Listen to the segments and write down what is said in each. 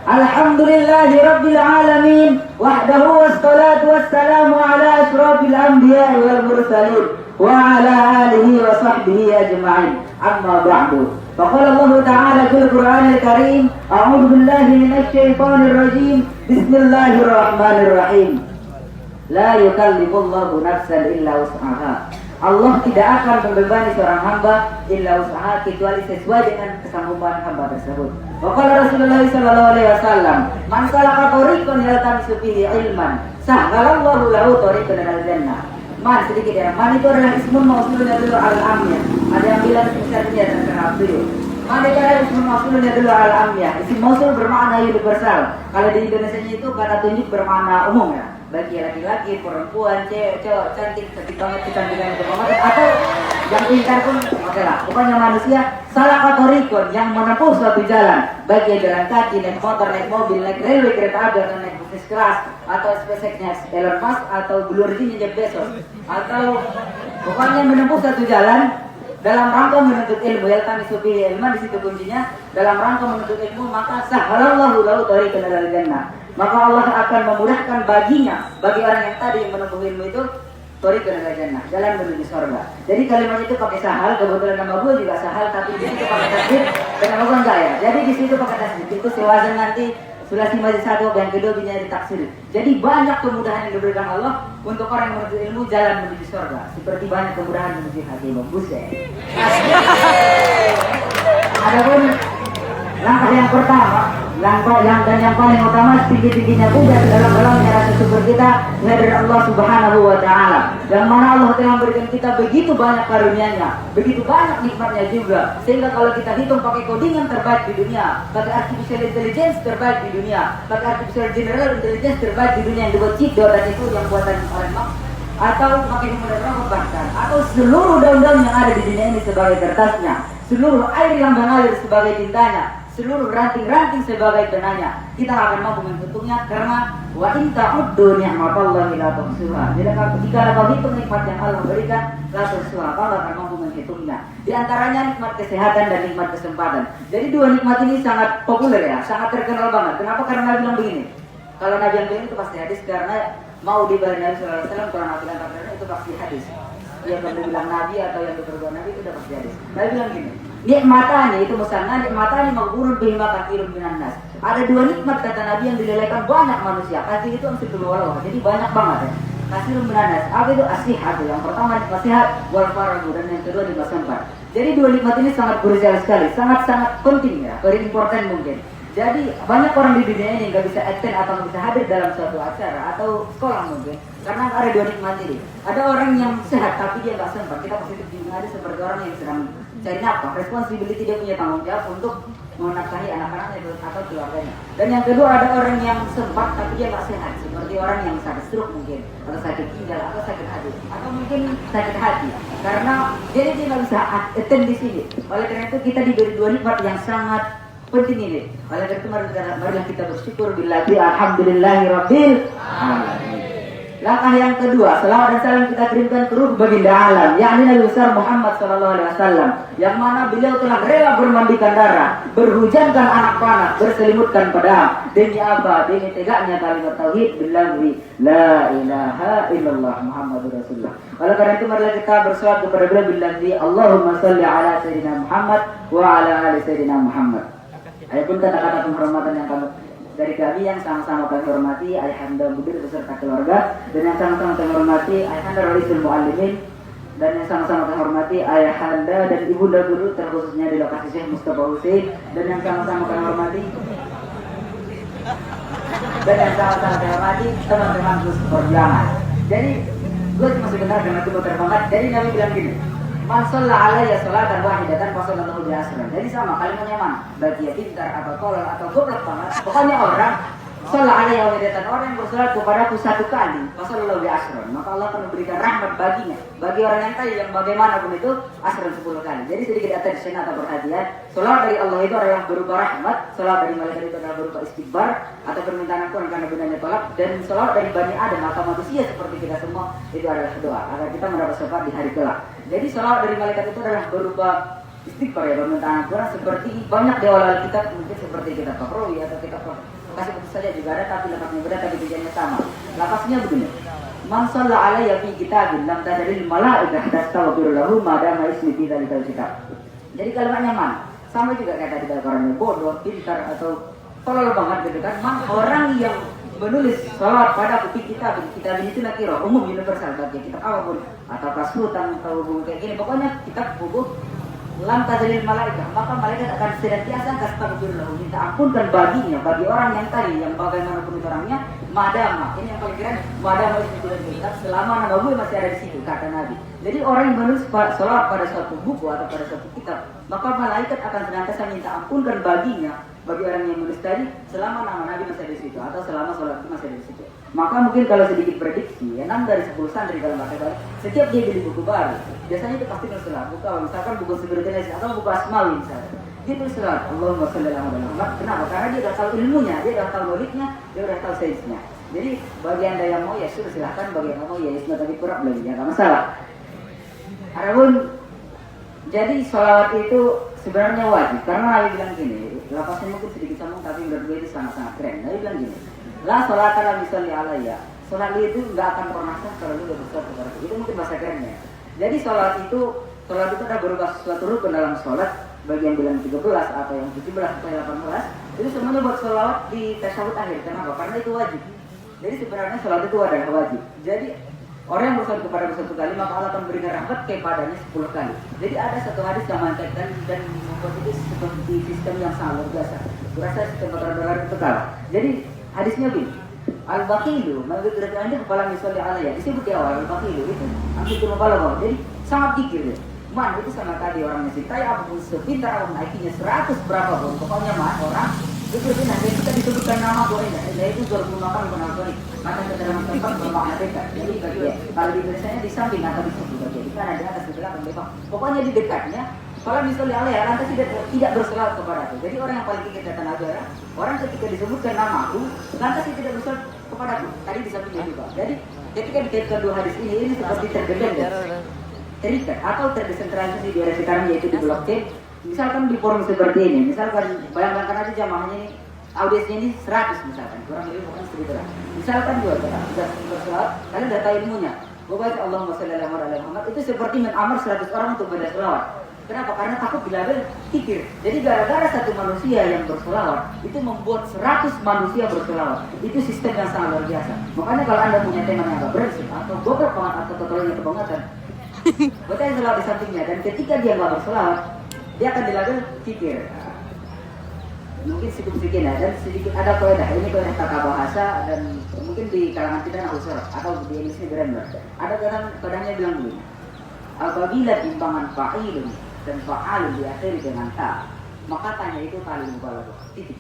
Alhamdulillahi Rabbil Alamin wahdahu wassalatu wassalamu ala ashrafil anbiya'i wal mursalin wa ala alihi wa sahbihi ajma'in. Amma ba'du. Faqala Allah Ta'ala fil Qur'anil Karim, a'udzu billahi minasy syaithanir rajim. Bismillahirrahmanirrahim. La yukallifullahu nafsan illa wus'aha. Allah tidak akan membebani seorang hamba illa usaha kecuali sesuai dengan kesanggupan hamba tersebut. Waqala Rasulullah sallallahu alaihi wasallam, "Man salaka tariqan yaltamisu fihi ilman, sahhalallahu lahu tariqan ilal jannah." Man sedikit ya. Man itu adalah ismun mausulnya dulu al-amiyah. Ada yang bilang misalnya dan kenal dulu. Man itu adalah ismun mausulnya dulu al-amiyah. Isim mausul bermakna universal. Kalau di Indonesia itu kata tunjuk bermakna umum ya. Bagi laki-laki, perempuan, cewek, cowok, cantik, cantik banget, kecantikan itu banget, atau yang pintar pun oke lah. Pokoknya manusia salah katorikon yang menempuh suatu jalan, bagi jalan kaki, naik motor, naik mobil, naik railway, kereta api, atau naik bisnis kelas, atau SpaceX-nya Elon Musk, atau Blue Origin Jeff Bezos, atau pokoknya menempuh suatu jalan dalam rangka menuntut ilmu. Yaltamisu fihi ilman, di situ kuncinya. Dalam rangka menuntut ilmu, maka sahhalallahu lahu tariqan ilal jannah. Maka Allah akan memudahkan baginya, bagi orang yang tadi yang menempuh ilmu itu, tariqan ilal jannah, jalan menuju surga. Jadi kalimat itu pakai sahal, kebetulan nama gue juga sahal, tapi di situ pakai tasdid, dan nama gue enggak ya. Jadi di situ pakai tasdid, itu sewazan nanti sulasi majlis satu, yang kedua bisa ditaksir. Jadi banyak kemudahan yang diberikan Allah untuk orang yang menuntut ilmu jalan menuju surga. Seperti banyak kemudahan menuju hati bagus ya. Adapun langkah yang pertama, yang paling utama, tinggi-tingginya puja dalam-dalamnya rasa syukur kita dari Allah Subhanahu wa Ta'ala, yang mana Allah telah memberikan kita begitu banyak karunia-Nya, begitu banyak nikmatnya juga, sehingga kalau kita hitung pakai codingan terbaik di dunia, pakai artificial intelligence terbaik di dunia, pakai artificial general intelligence terbaik di dunia yang dibuat chip di otak itu yang buatan oleh Mark, atau pakai human robot bahkan, atau seluruh daun-daun yang ada di dunia ini sebagai kertasnya, seluruh air yang mengalir sebagai tintanya, seluruh ranting-ranting sebagai benahnya, kita akan mampu menghitungnya, karena wa in ta'uddu ni'matallahi la tuhsuha. Jadi jika kau hitung nikmat yang Allah berikan, la tuhsuha, kau akan mampu menghitungnya. Di antaranya nikmat kesehatan dan nikmat kesempatan. Jadi dua nikmat ini sangat populer ya, sangat terkenal banget. Kenapa? Karena Nabi bilang begini. Kalau Nabi yang bilang itu pasti hadis, karena mau diberi Nabi sallallahu alaihi wasallam, kalau Nabi bilang itu pasti hadis. Yang bilang Nabi atau yang berbuat Nabi itu udah pasti hadis. Nabi bilang gini, nikmatani itu misalnya nikmatani maghurun bihima katsirun minan nas. Ada dua nikmat kata Nabi yang dilelehkan banyak manusia. Katsir itu mesti keluar, jadi banyak banget ya. Katsirun minan nas. Apa itu? As-sihat. Yang pertama nikmat sehat, wal faragu, dan yang kedua nikmat sempat. Jadi dua nikmat ini sangat krusial sekali, sangat penting ya, very important mungkin. Jadi banyak orang di dunia ini nggak bisa attend atau nggak bisa hadir dalam suatu acara atau sekolah mungkin, karena ada dua nikmat ini. Ada orang yang sehat tapi dia nggak sempat. Kita positif juga, ada seperti orang yang sedang cari nafkah, responsibility, dia punya tanggung jawab untuk menafkahi anak-anaknya atau keluarganya. Dan yang kedua ada orang yang sempat tapi dia nggak sehat, seperti orang yang sakit stroke mungkin, atau sakit ginjal, atau sakit hati, atau mungkin sakit hati, karena dia nggak bisa attend di sini. Oleh karena itu kita diberi dua nikmat yang sangat penting ini. Oleh karena itu marilah kita bersyukur billahi alhamdulillahirabbil alamin. Langkah yang kedua, selawat dan salam kita kirimkan ke ruh baginda alam, yakni Nabi besar Muhammad sallallahu alaihi wasallam, yang mana beliau telah rela bermandikan darah, berhujankan anak panah, berselimutkan pedang, demi apa? Demi tegaknya kalimat tauhid billahi la ilaha illallah Muhammadur Rasulullah. Oleh karena itu marilah kita berselawat kepada beliau billahi Allahumma shalli ala sayyidina Muhammad wa ala ali sayyidina Muhammad. Adapun kata-kata penghormatan yang dari kami yang sama-sama kami hormati Ayahanda Mudir beserta keluarga, dan yang sama-sama kami hormati Ayahanda Raisul Muallimin, dan yang sama-sama kami hormati Ayahanda dan Ibunda Guru, terkhususnya di lokasi Syekh Mustafa Hussein, dan yang sama-sama kami hormati teman-teman Gus Perjuangan. Jadi gue cuma sebentar karena itu terbanget. Jadi Nabi bilang gini, man shalla alayya sholatan wahidatan fa sallallahu alaihi wasallam. Jadi sama kalimatnya mana? Bagi yang pintar atau tolol atau goblok banget. Pokoknya orang shalla alayya wahidatan, orang yang bersolat kepadaku satu kali, fa sallallahu alaihi wasallam, maka Allah akan memberikan rahmat baginya. Bagi orang yang tadi yang bagaimanapun itu asran 10 kali. Jadi sedikit attention atau perhatian. Salat dari Allah itu adalah berupa rahmat, salat dari malaikat itu adalah berupa istighfar atau permintaan ampun karena gunanya tolak, dan salat dari Bani Adam atau manusia seperti kita semua itu adalah doa agar kita mendapat syafaat di hari kelak. Jadi salat dari malaikat itu adalah berupa istighfar ya, permintaan ampun seperti banyak di awal kitab, mungkin seperti kitab Fakrawi atau kitab kasih putus saja juga ada, tapi lafaznya beda tapi tujuannya sama. Lafaznya begini, man shalla alayya fi kitabin lam tadril malaikah tastaghfiru lahu ma dama ismi fi dzalikal kitab. Jadi kalimatnya man sama juga kayak tadi orangnya bodoh, pintar atau tolol banget gitu kan. Man orang yang menulis salat pada buku kitab itu nakiro umum universal bagi kitab apapun atau hutang atau buku kayak gini, pokoknya kitab buku lam tadril malaikah, maka malaikat akan senantiasa astaghfirullah lahu, minta ampunkan baginya, bagi orang yang tadi yang bagaimanapun itu orangnya, madama, ini yang paling keren, madama itu tidak kitab selama nama gue masih ada di situ, kata Nabi. Jadi orang yang menulis salat pada suatu buku atau pada suatu kitab, maka malaikat akan senantiasa minta ampunkan baginya, bagi orang yang menulis tadi selama nama Nabi masih ada di situ atau selama sholat itu masih ada di situ. Maka mungkin kalau sedikit prediksi, 6 dari 10 santri kalau pakai balik, setiap dia beli buku baru, biasanya itu pasti nulis salat. Buku misalkan buku Sibirudinasi atau buku Asmawi misalnya, dia tulis salat. Allahumma sholli ala Muhammad. Kenapa? Karena dia sudah tahu ilmunya, dia sudah tahu logiknya, dia sudah tahu sainsnya. Jadi bagi anda yang mau ya sudah silahkan, bagi yang mau ya sudah tapi kurang belum ya nggak masalah. Adapun jadi sholawat itu sebenarnya wajib karena Nabi bilang gini, lapasnya mungkin sedikit sambung tapi menurut gue itu sangat-sangat keren. Nabi bilang gini, la sholata la misalli alayya, sholat itu nggak akan pernah sah kalau lu udah bersolat kepada aku. Itu mungkin bahasa kerennya. Jadi sholat itu ada berupa suatu rukun dalam sholat, bagi yang bilang 13 atau yang 17 atau 18 itu semuanya buat sholawat di tasyahud akhir. Kenapa? Karena itu wajib. Jadi sebenarnya sholat itu adalah wajib. Jadi orang yang bersolat kepada satu kali, maka Allah akan berikan rahmat kepadanya 10 kali. Jadi ada satu hadis yang mengatakan dan membuat itu seperti sistem yang sangat luar biasa. Kurasa sistem dolar itu kalah. Jadi hadisnya begini, al-baqilu, maka tidak ada kepala misalnya alayya. Disebut di awal al-baqilu itu anti kepala bawah. Jadi sangat pikir dia. Man itu sama tadi orangnya cintai apapun sepintar apapun IQ-nya 100 berapa pun, pokoknya man orang itu nanti kita disebutkan nama boleh nggak? Itu bergunakan benar-benar maka kita dalam tempat bermakna dekat. Jadi kalau di Indonesia di samping atau di sebelah jadi kan ada di atas di belakang depan. Pokoknya di dekatnya. Kalau misalnya Allah ya lantas tidak berselawat kepada aku. Jadi orang yang paling tinggi data negara, orang ketika disebutkan nama aku, lantas tidak berselawat kepada aku. Tadi di sampingnya juga. Jadi ketika dikaitkan dua hadis ini seperti tergendam terikat atau terdesentralisasi di era sekarang yaitu di blockchain. Misalkan di forum seperti ini, misalkan bayangkan aja jamaahnya ini, audiensnya ini 100 misalkan, kurang lebih bukan 1000 lah. Misalkan juga sudah berselawat, kalian udah tahu ilmunya. Bapak Allahumma sholli ala Muhammad itu seperti mengamar 100 orang untuk berselawat. Kenapa? Karena takut dilabel kikir. Jadi gara-gara satu manusia yang berselawat itu membuat 100 manusia berselawat. Itu sistem yang sangat luar biasa. Makanya kalau anda punya teman yang agak berisik atau gogok banget atau totalnya kebangetan, buat yang selawat di sampingnya dan ketika dia nggak berselawat, dia akan dilabel kikir. Mungkin sedikit ya, dan sedikit ada kaidah. Ini kaidah tata bahasa dan mungkin di kalangan kita usur atau di Indonesia grammar. Ada kadangnya bilang begini. Apabila timbangan fa'ilun dan fa'alun diakhiri dengan ta, maka tanya itu kali mubalaghah. Titik.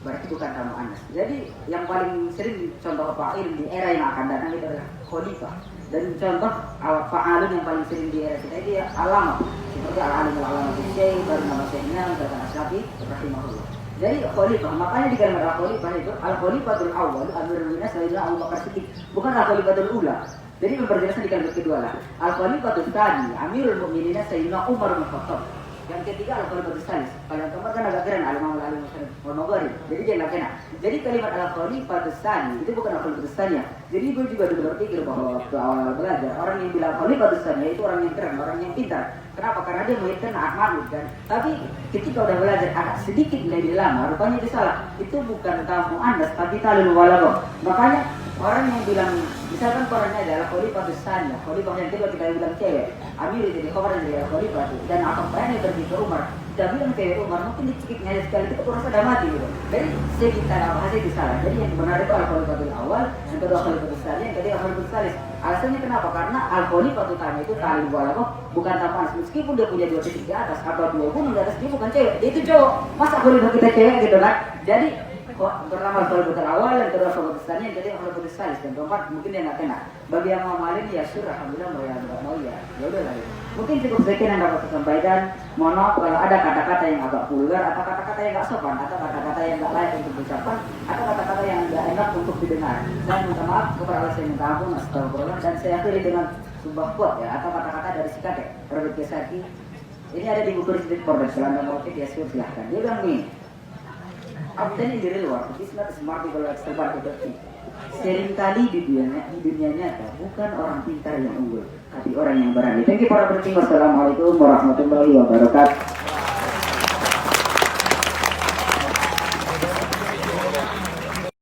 Berarti bukan kamu anas. Jadi yang paling sering contoh fa'ilun di era yang akan datang itu adalah khalifah. Dan contoh fa'alun yang paling sering di era kita itu ya alama. Seperti al-alim al-alama bisyai, baru nama syekhnya, kata Asyafi, rahimahullah. Jadi khalifah, makanya di kalimat al-khalifah itu al-khalifatul awal, amirul mu'minin Sayyidina Abu Bakar Siddiq, bukan al-khalifatul ula. Jadi memperjelaskan di kalimat kedua lah. Al-khalifatul tsani, amirul mu'minin Sayyidina Umar bin Khattab. Yang ketiga al-khalifatul tsalis. Kalau yang keempat kan agak keren al-imam al-Nawawi. Jadi dia enggak kena. Jadi kalimat al-khalifatul tsani itu bukan al-khalifatul tsani. Jadi gue juga dulu berpikir bahwa waktu awal belajar orang yang bilang khalifatul tsani itu orang yang keren, orang yang pintar. Kenapa? Karena dia menginginkan Ahmad kan. Tapi ketika udah belajar agak sedikit lebih lama, rupanya itu salah. Itu bukan kamu andas, tapi talil walago. Makanya orang yang bilang, misalkan orangnya adalah khalifah besar, khalifah yang kedua kita bilang cewek, Amir jadi khabar jadi khalifah itu, dan apa yang pergi ke Umar, kita bilang cewek Umar mungkin dicekiknya sekali itu kurang sudah mati gitu. Jadi sekitar bahasa itu salah. Jadi yang benar itu al-khalifatul awal, yang kedua khalifah besar, yang ketiga khalifah salis. Alasannya kenapa? Karena al-khalifah utama itu talil walago, bukan tanpa meskipun dia punya 2 titik di atas, atau 2 gunung di atas, dia bukan cewek, dia itu cowok. Masa khalifah kita cewek gitu kan? Jadi pertama khalifah awal, yang kedua khalifah besarnya, yang ketiga khalifah salis, dan keempat mungkin dia nggak kena. Bagi yang mau malin ya surah, alhamdulillah mau yang nggak mau ya udah lah. Mungkin cukup sekian yang dapat saya sampaikan. Mohon maaf kalau ada kata-kata yang agak vulgar, atau kata-kata yang nggak sopan, atau kata-kata yang nggak layak untuk diucapkan, atau kata-kata yang nggak enak untuk didengar. Saya minta maaf kepada Allah, saya minta ampun, astagfirullah, dan saya akhiri dengan sebuah quote ya, atau kata-kata dari si kakek Robert Kiyosaki. Ini ada di buku Street Forbes, kalau anda mau cek ya silahkan. Dia bilang nih, absen di luar, it's not smart people extrovert tetapi seringkali di dunia nyata bukan orang pintar yang unggul, tapi orang yang berani. Thank you para penonton. Wassalamualaikum warahmatullahi wabarakatuh.